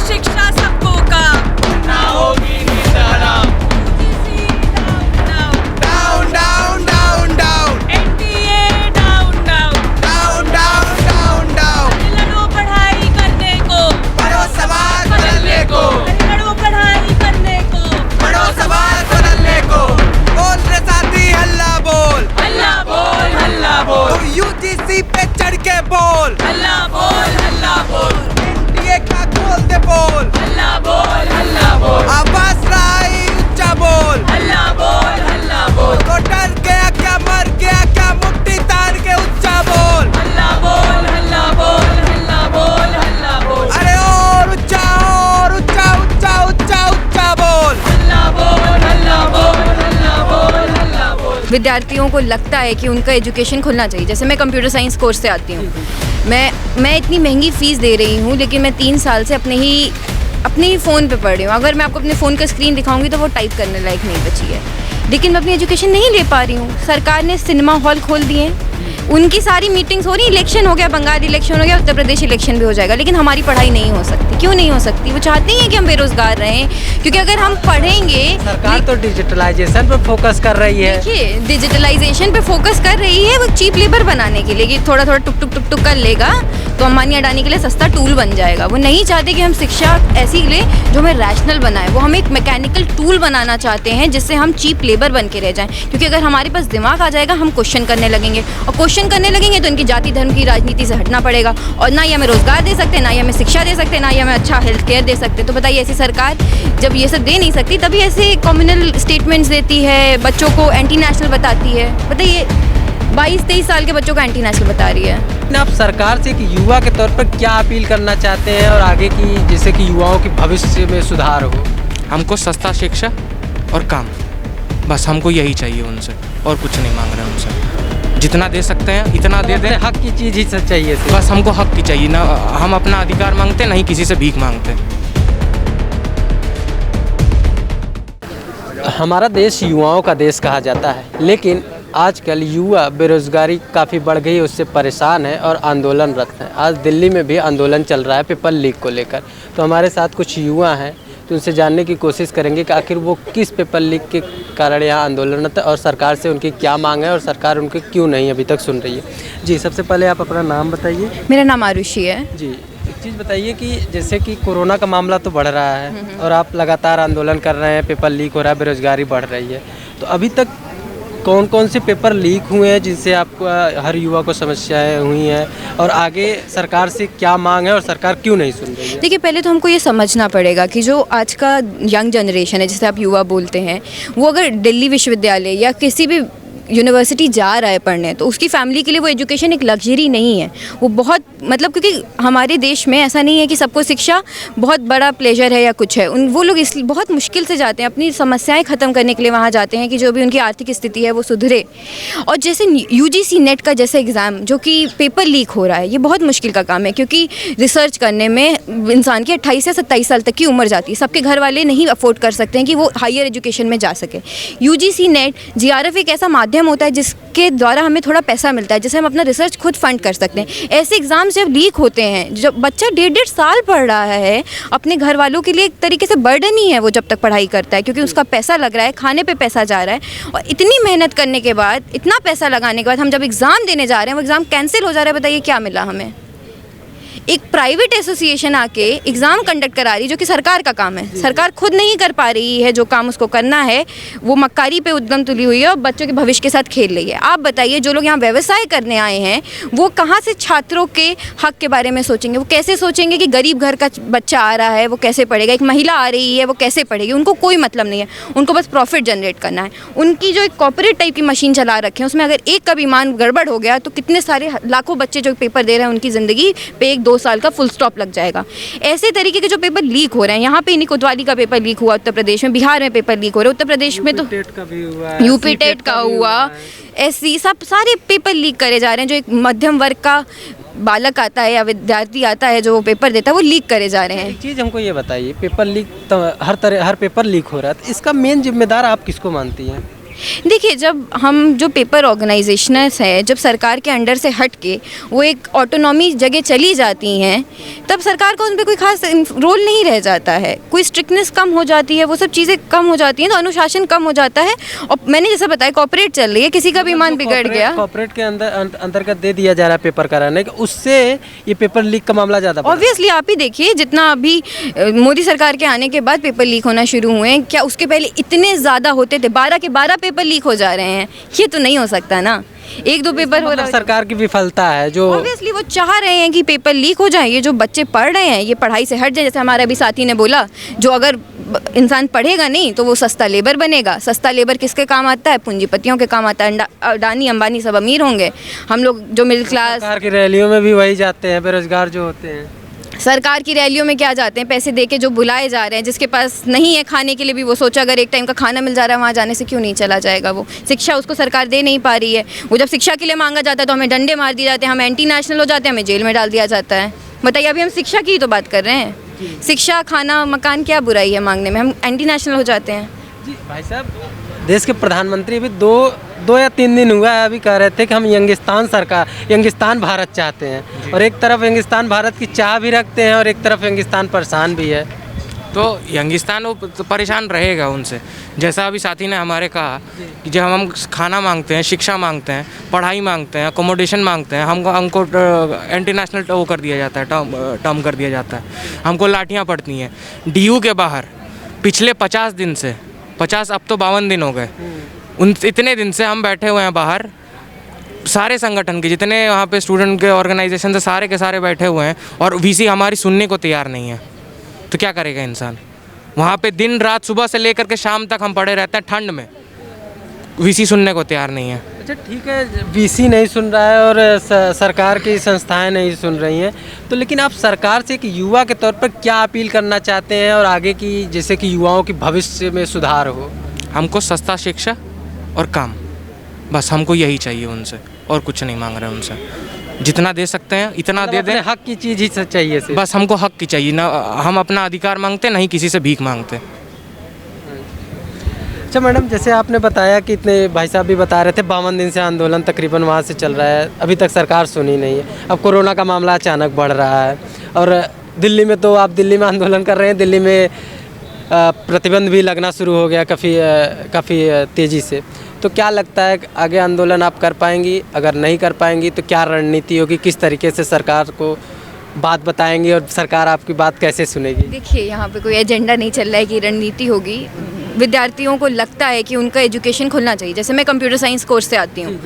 शिक्षा सबको काम, ना होगी नींद हराम। Down down down down down NDA down down down down down down. लड़ो पढ़ाई करने को, पढ़ो समाज बदलने को, लड़ो पढ़ाई करने को, पढ़ो समाज बदलने को। बोल रे साथी हल्ला बोल, हल्ला बोल हल्ला बोल, तुम यूजीसी पे चढ़ के बोल, हल्ला बोल हल्ला बोल, एनडीए का खोल दे बोल, हल्ला बोल हल्ला बोल, आवाज लाई ऊंचा बोल। हल्ला बोल हल्ला बोल, तो डर गया क्या मर गया क्या मुट्ठी तान के ऊंचा बोल। हल्ला बोल हल्ला बोल, हल्ला बोल हल्ला बोल, अरे और ऊंचा ऊंचा ऊंचा ऊंचा बोल। हल्ला बोल हल्ला बोल, हल्ला बोल हल्ला बोल। विद्यार्थियों को लगता है कि उनका एजुकेशन खुलना चाहिए। जैसे मैं कंप्यूटर साइंस कोर्स से आती हूँ, मैं इतनी महंगी फ़ीस दे रही हूँ, लेकिन मैं 3 साल से अपने ही फ़ोन पे पढ़ रही हूँ। अगर मैं आपको अपने फ़ोन का स्क्रीन दिखाऊंगी तो वो टाइप करने लायक नहीं बची है, लेकिन मैं अपनी एजुकेशन नहीं ले पा रही हूँ। सरकार ने सिनेमा हॉल खोल दिए हैं, उनकी सारी मीटिंग्स हो रही, इलेक्शन हो गया, बंगाल इलेक्शन हो गया, उत्तर प्रदेश इलेक्शन भी हो जाएगा, लेकिन हमारी पढ़ाई नहीं हो सकती। क्यों नहीं हो सकती? वो चाहते हैं कि हम बेरोजगार रहें, क्योंकि अगर हम पढ़ेंगे। सरकार तो डिजिटलाइजेशन पर फोकस कर रही है। देखिए, डिजिटलाइजेशन पे फोकस कर रही है, वो चीप लेबर बनाने के लिए कि थोड़ा थोड़ा टुक टुक टुक टुक कर लेगा तो अंबानी अडानी के लिए सस्ता टूल बन जाएगा। वो नहीं चाहते कि हम शिक्षा ऐसी लें जो हमें रैशनल बनाए, वो हम एक मैकेनिकल टूल बनाना चाहते हैं जिससे हम चीप लेबर बन के रह जाएं। क्योंकि अगर हमारे पास दिमाग आ जाएगा, हम क्वेश्चन करने लगेंगे, और क्वेश्चन करने लगेंगे तो इनकी जाति धर्म की राजनीति से हटना पड़ेगा, और ना ही हमें रोजगार दे सकते, ना ही हमें शिक्षा दे सकते, ना ही हमें अच्छा हेल्थ केयर दे सकते। तो बताइए, ऐसी सरकार जब ये सब दे नहीं सकती, तभी ऐसे कम्युनल स्टेटमेंट्स देती है, बच्चों को एंटी नेशनल बताती है। बताइए, 22-23 साल के बच्चों को एंटी नेशनल बता रही है। आप सरकार से एक युवा के तौर पर क्या अपील करना चाहते हैं, और आगे की जैसे कि युवाओं के भविष्य में सुधार हो? हमको सस्ता शिक्षा और काम, बस हमको यही चाहिए उनसे, और कुछ नहीं मांग रहे हैं उनसे। जितना दे सकते हैं इतना दे दें। हक की चीज़ ही चाहिए सिर्फ। बस हमको हक की चाहिए ना, हम अपना अधिकार मांगते, नहीं किसी से भीख मांगते। हमारा देश युवाओं का देश कहा जाता है, लेकिन आजकल युवा बेरोजगारी काफ़ी बढ़ गई है, उससे परेशान है और आंदोलनरत है। आज दिल्ली में भी आंदोलन चल रहा है पेपर लीक को लेकर। तो हमारे साथ कुछ युवा हैं, तो उनसे जानने की कोशिश करेंगे कि आखिर वो किस पेपर लीक के कारण यहाँ आंदोलनरत है, और सरकार से उनकी क्या मांग है, और सरकार उनके क्यों नहीं अभी तक सुन रही है। जी, सबसे पहले आप अपना नाम बताइए। मेरा नाम आरुषि है। जी, एक चीज़ बताइए कि जैसे कि कोरोना का मामला तो बढ़ रहा है और आप लगातार आंदोलन कर रहे हैं, पेपर लीक हो रहा है, बेरोजगारी बढ़ रही है, तो अभी तक कौन कौन से पेपर लीक हुए हैं जिनसे आपको हर युवा को समस्याएं हुई हैं, और आगे सरकार से क्या मांग है और सरकार क्यों नहीं सुन रही है? देखिए, पहले तो हमको ये समझना पड़ेगा कि जो आज का यंग जनरेशन है, जिसे आप युवा बोलते हैं, वो अगर दिल्ली विश्वविद्यालय या किसी भी यूनिवर्सिटी जा रहा है पढ़ने, तो उसकी फैमिली के लिए वो एजुकेशन एक लग्जरी नहीं है। वो बहुत मतलब, क्योंकि हमारे देश में ऐसा नहीं है कि सबको शिक्षा बहुत बड़ा प्लेजर है या कुछ है। वो लोग इसलिए बहुत मुश्किल से जाते हैं, अपनी समस्याएं ख़त्म करने के लिए वहाँ जाते हैं कि जो भी उनकी आर्थिक स्थिति है वो सुधरे। और जैसे यूजीसी नेट का जैसे एग्ज़ाम जो कि पेपर लीक हो रहा है, ये बहुत मुश्किल का काम है, क्योंकि रिसर्च करने में इंसान की 28 से 27 साल तक की उम्र जाती है। सबके घर वाले नहीं अफोर्ड कर सकते हैं कि वो हायर एजुकेशन में जा सके। यूजीसी नेट, जीआरएफ एक ऐसा माध्यम होता है जिसके द्वारा हमें थोड़ा पैसा मिलता है, जिससे हम अपना रिसर्च खुद फंड कर सकते हैं। ऐसे एग्जाम जब लीक होते हैं, जब बच्चा 1.5 साल पढ़ रहा है, अपने घर वालों के लिए एक तरीके से बर्डन ही है वो जब तक पढ़ाई करता है, क्योंकि उसका पैसा लग रहा है, खाने पे पैसा जा रहा है। और इतनी मेहनत करने के बाद, इतना पैसा लगाने के बाद हम जब एग्ज़ाम देने जा रहे हैं, वो एग्ज़ाम कैंसिल हो जा रहा है। बताइए क्या मिला हमें? एक प्राइवेट एसोसिएशन आके एग्ज़ाम कंडक्ट करा रही, जो कि सरकार का काम है। सरकार खुद नहीं कर पा रही है जो काम उसको करना है, वो मक्कारी पे उद्यम तुली हुई है और बच्चों के भविष्य के साथ खेल रही है। आप बताइए, जो लोग यहाँ व्यवसाय करने आए हैं, वो कहाँ से छात्रों के हक के बारे में सोचेंगे? वो कैसे सोचेंगे कि गरीब घर का बच्चा आ रहा है वो कैसे पढ़ेगा, एक महिला आ रही है वो कैसे पढ़ेगी? उनको कोई मतलब नहीं है, उनको बस प्रॉफिट जनरेट करना है। उनकी जो एक कॉर्पोरेट टाइप की मशीन चला रखे हैं, उसमें अगर एक का भी मान गड़बड़ हो गया तो कितने सारे लाखों बच्चे जो पेपर दे रहे हैं, उनकी ज़िंदगी पे 1-2 साल का फुल स्टॉप लग जाएगा। ऐसे तरीके के जो पेपर लीक हो रहे हैं, यहाँ पे इन्हीं कोतवाली का पेपर लीक हुआ उत्तर प्रदेश में, बिहार में पेपर लीक हो रहे हैं, उत्तर प्रदेश में तो यूपी टेट का हुआ, ऐसी सब सारे पेपर लीक करे जा रहे हैं। जो एक मध्यम वर्ग का बालक आता है या विद्यार्थी आता है जो पेपर देता है, वो लीक करे जा रहे हैं। एक चीज़ हमको ये बताइए, पेपर लीक तो हर पेपर लीक हो रहा है, तो इसका मेन जिम्मेदार आप किसको मानती हैं? देखिए, जब हम जो पेपर ऑर्गेनाइजेशनर्स है, जब सरकार के अंडर से हट के वो एक ऑटोनॉमी जगह चली जाती हैं, तब सरकार का उन पर कोई खास रोल नहीं रह जाता है, कोई स्ट्रिक्टनेस कम हो जाती है, वो सब चीज़ें कम हो जाती हैं, तो अनुशासन कम हो जाता है। और मैंने जैसा बताया, कॉर्पोरेट चल रही है, किसी का भी ईमान बिगड़ गया, कॉर्पोरेट के अंतर्गत दे दिया जा रहा है पेपर कराने का, उससे ये पेपर लीक का मामला ज़्यादा। ऑब्वियसली आप ही देखिए, जितना अभी मोदी सरकार के आने के बाद पेपर लीक होना शुरू हुए हैं, क्या उसके पहले इतने ज़्यादा होते थे? 12 के 12 पेपर लीक हो जा रहे हैं, ये तो नहीं हो सकता ना। एक दो पेपर हो रहा है, सरकार की विफलता है जो ऑब्वियसली वो चाह रहे हैं कि पेपर लीक हो जाए। ये जो बच्चे पढ़ रहे हैं, ये पढ़ाई से हट जाए। जैसे हमारे अभी साथी ने बोला, जो अगर इंसान पढ़ेगा नहीं तो वो सस्ता लेबर बनेगा। सस्ता लेबर किसके काम आता है? पूंजीपतियों के काम आता है। अडानी अंबानी सब अमीर होंगे, हम लोग जो मिडिल क्लास। सरकार की रैलियों में भी वही जाते हैं, बेरोजगार जो होते हैं। सरकार की रैलियों में क्या जाते हैं? पैसे दे के जो बुलाए जा रहे हैं, जिसके पास नहीं है खाने के लिए भी, वो सोचा अगर एक टाइम का खाना मिल जा रहा है, वहाँ जाने से क्यों नहीं चला जाएगा? वो शिक्षा उसको सरकार दे नहीं पा रही है। वो जब शिक्षा के लिए मांगा जाता है तो हमें डंडे मार दिए जाते हैं, हम एंटी नेशनल हो जाते हैं, हमें जेल में डाल दिया जाता है। बताइए, अभी हम शिक्षा की ही तो बात कर रहे हैं। शिक्षा, खाना, मकान, क्या बुराई है मांगने में? हम एंटी नेशनल हो जाते हैं। जी भाई साहब, देश के प्रधानमंत्री अभी दो या 3 दिन हुआ है, अभी कह रहे थे कि हम यंगिस्तान भारत चाहते हैं, और एक तरफ यंगिस्तान भारत की चाह भी रखते हैं और एक तरफ यंगिस्तान परेशान भी है। तो यंगिस्तान वो तो परेशान रहेगा उनसे। जैसा अभी साथी ने हमारे कहा कि जब हम खाना मांगते हैं, शिक्षा मांगते हैं, पढ़ाई मांगते हैं, अकोमोडेशन मांगते हैं, हमको एंटी नेशनल वो कर दिया जाता है, टर्म कर दिया जाता है, हमको लाठियाँ पड़ती हैं। DU के बाहर पिछले 50 दिन से 50 अब तो 52 दिन हो गए, इतने दिन से हम बैठे हुए हैं बाहर। सारे संगठन के जितने वहाँ पे स्टूडेंट के ऑर्गेनाइजेशन से सारे के सारे बैठे हुए हैं, और VC हमारी सुनने को तैयार नहीं है। तो क्या करेगा इंसान? वहाँ पे दिन रात सुबह से लेकर के शाम तक हम पड़े रहते हैं ठंड में, VC सुनने को तैयार नहीं है। अच्छा ठीक है, VC नहीं सुन रहा है और सरकार की संस्थाएं नहीं सुन रही हैं, तो लेकिन आप सरकार से एक युवा के तौर पर क्या अपील करना चाहते हैं, और आगे की जैसे कि युवाओं की भविष्य में सुधार हो? हमको सस्ता शिक्षा और काम, बस हमको यही चाहिए उनसे, और कुछ नहीं मांग रहे उनसे। जितना दे सकते हैं इतना दे दें, हक की चीज़ ही चाहिए सिर्फ। बस हमको हक की चाहिए ना, हम अपना अधिकार मांगते, नहीं किसी से भीख मांगते। अच्छा मैडम, जैसे आपने बताया कि इतने भाई साहब भी बता रहे थे 52 दिन से आंदोलन तकरीबन वहाँ से चल रहा है, अभी तक सरकार सुनी नहीं है। अब कोरोना का मामला अचानक बढ़ रहा है, और दिल्ली में तो आप दिल्ली में आंदोलन कर रहे हैं, दिल्ली में प्रतिबंध भी लगना शुरू हो गया काफ़ी तेज़ी से। तो क्या लगता है आगे आंदोलन आप कर पाएंगी? अगर नहीं कर पाएंगी तो क्या रणनीति होगी, किस तरीके से सरकार को बात बताएंगी और सरकार आपकी बात कैसे सुनेगी? देखिए, यहाँ पे कोई एजेंडा नहीं चल रहा है कि रणनीति होगी। विद्यार्थियों को लगता है कि उनका एजुकेशन खुलना चाहिए। जैसे मैं कंप्यूटर साइंस कोर्स से आती हूँ,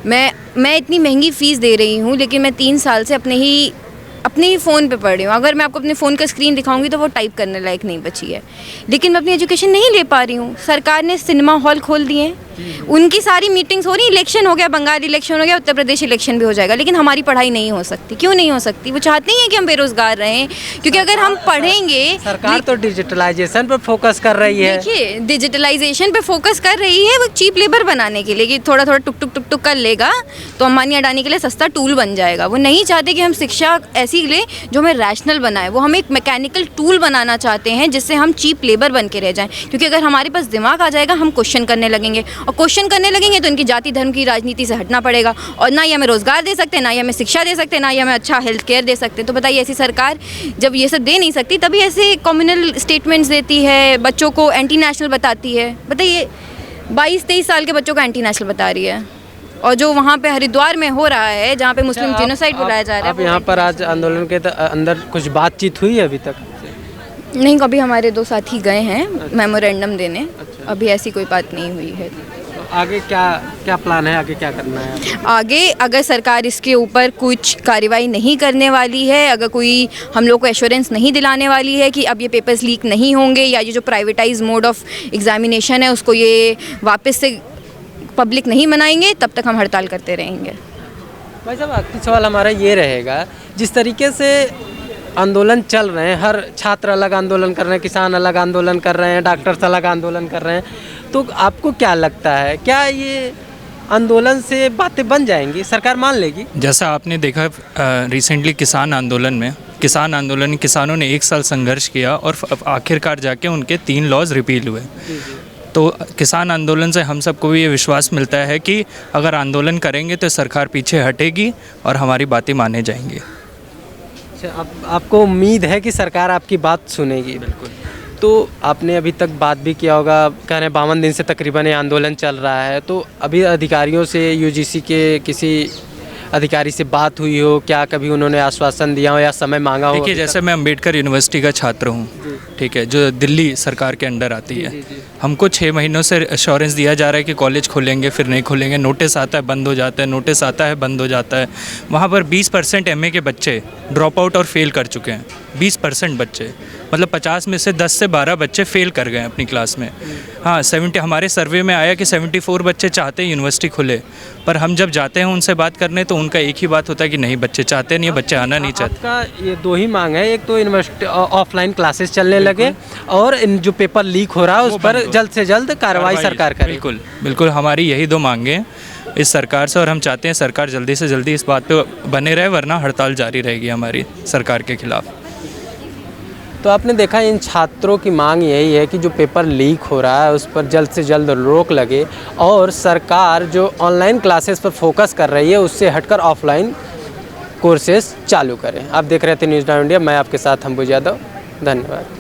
मैं इतनी महंगी फ़ीस दे रही हूँ, लेकिन मैं 3 साल से अपने ही फ़ोन पे पढ़ रही हूँ। अगर मैं आपको अपने फ़ोन का स्क्रीन दिखाऊंगी तो वो टाइप करने लायक नहीं बची है, लेकिन मैं अपनी एजुकेशन नहीं ले पा रही हूँ। सरकार ने सिनेमा हॉल खोल दिए हैं, उनकी सारी मीटिंग्स हो रही, इलेक्शन हो गया, बंगाल इलेक्शन हो गया, उत्तर प्रदेश इलेक्शन भी हो जाएगा, लेकिन हमारी पढ़ाई नहीं हो सकती। क्यों नहीं हो सकती? वो चाहते ही हैं कि हम बेरोजगार रहें, क्योंकि अगर हम पढ़ेंगे। सरकार तो डिजिटलाइजेशन पर फोकस कर रही है। देखिए, डिजिटलाइजेशन पे फोकस कर रही है वो चीप लेबर बनाने के लिए, कि थोड़ा थोड़ा टुक टुक कर लेगा तो अंबानी अडानी के लिए सस्ता टूल बन जाएगा। वो नहीं चाहते कि हम शिक्षा ऐसी ले जो हमें रैशनल बनाए, वो हम एक मैकेनिकल टूल बनाना चाहते हैं जिससे हम चीप लेबर बन के रह जाएं। क्योंकि अगर हमारे पास दिमाग आ जाएगा, हम क्वेश्चन करने लगेंगे, और क्वेश्चन करने लगेंगे तो इनकी जाति धर्म की राजनीति से हटना पड़ेगा, और ना ही हमें रोजगार दे सकते, ना ही हमें शिक्षा दे सकते, ना ही हमें अच्छा हेल्थ केयर दे सकते। तो बताइए, ऐसी सरकार जब ये सब दे नहीं सकती, तभी ऐसे कम्युनल स्टेटमेंट्स देती है, बच्चों को एंटी नेशनल बताती है। बताइए, 22-23 साल के बच्चों को एंटी नेशनल बता रही है, और जो वहाँ पे हरिद्वार में हो रहा है, जहाँ पे मुस्लिम जेनोसाइड बुलाया जा रहा है। अब यहाँ पर आज आंदोलन के अंदर कुछ बातचीत हुई है अभी तक? नहीं, अभी हमारे 2 साथी गए हैं मेमोरेंडम देने। अभी ऐसी कोई बात नहीं हुई है। आगे क्या प्लान है, आगे क्या करना है? आगे अगर सरकार इसके ऊपर कुछ कार्रवाई नहीं करने वाली है, अगर कोई हम लोग को एश्योरेंस नहीं दिलाने वाली है कि अब ये पेपर्स लीक नहीं होंगे, या ये जो प्राइवेटाइज मोड ऑफ एग्जामिनेशन है उसको ये वापस से पब्लिक नहीं मनाएंगे, तब तक हम हड़ताल करते रहेंगे। भाई साहब, आखिरी सवाल हमारा ये रहेगा, जिस तरीके से आंदोलन चल रहे हैं, हर छात्र अलग आंदोलन कर रहे हैं, किसान अलग आंदोलन कर रहे हैं, डॉक्टर्स अलग आंदोलन कर रहे हैं, तो आपको क्या लगता है, क्या ये आंदोलन से बातें बन जाएंगी, सरकार मान लेगी? जैसा आपने देखा रिसेंटली किसान आंदोलन किसानों ने 1 साल संघर्ष किया और आखिरकार जाके उनके 3 लॉज रिपील हुए। तो किसान आंदोलन से हम सबको भी ये विश्वास मिलता है कि अगर आंदोलन करेंगे तो सरकार पीछे हटेगी और हमारी बातें माने जाएंगी। अच्छा, आपको उम्मीद है कि सरकार आपकी बात सुनेगी? बिल्कुल। तो आपने अभी तक बात भी किया होगा, कह रहे हैं 52 दिन से तकरीबन ये आंदोलन चल रहा है, तो अभी अधिकारियों से यूजीसी के किसी अधिकारी से बात हुई हो क्या? कभी उन्होंने आश्वासन दिया हो या समय मांगा हो? देखिए, जैसे मैं अम्बेडकर यूनिवर्सिटी का छात्र हूँ, ठीक है, जो दिल्ली सरकार के अंडर आती है। हमको 6 महीनों से एश्योरेंस दिया जा रहा है कि कॉलेज खोलेंगे फिर नहीं खोलेंगे, नोटिस आता है बंद हो जाता है, नोटिस आता है बंद हो जाता है। वहाँ पर 20% MA के बच्चे ड्रॉप आउट और फेल कर चुके हैं। 20% बच्चे, मतलब 50 में से 10 से 12 बच्चे फेल कर गए अपनी क्लास में। हाँ, 70 हमारे सर्वे में आया कि 74 बच्चे चाहते हैं यूनिवर्सिटी खुले, पर हम जब जाते हैं उनसे बात करने तो उनका एक ही बात होता है कि नहीं, बच्चे चाहते नहीं है, बच्चे आना नहीं चाहते। आपका ये 2 ही मांग है, एक तो यूनिवर्सिटी ऑफलाइन क्लासेस चलने लगे और इन जो पेपर लीक हो रहा है उस पर जल्द से जल्द कार्रवाई सरकार करे। बिल्कुल बिल्कुल, हमारी यही 2 मांगे हैं इस सरकार से, और हम चाहते हैं सरकार जल्दी से जल्दी इस बात पे बने रहे, वरना हड़ताल जारी रहेगी हमारी सरकार के खिलाफ। तो आपने देखा इन छात्रों की मांग यही है कि जो पेपर लीक हो रहा है उस पर जल्द से जल्द रोक लगे और सरकार जो ऑनलाइन क्लासेस पर फोकस कर रही है उससे हटकर ऑफलाइन कोर्सेज चालू करें। आप देख रहे थे न्यूज़ नाउ इंडिया, मैं आपके साथ अंबुज यादव, धन्यवाद।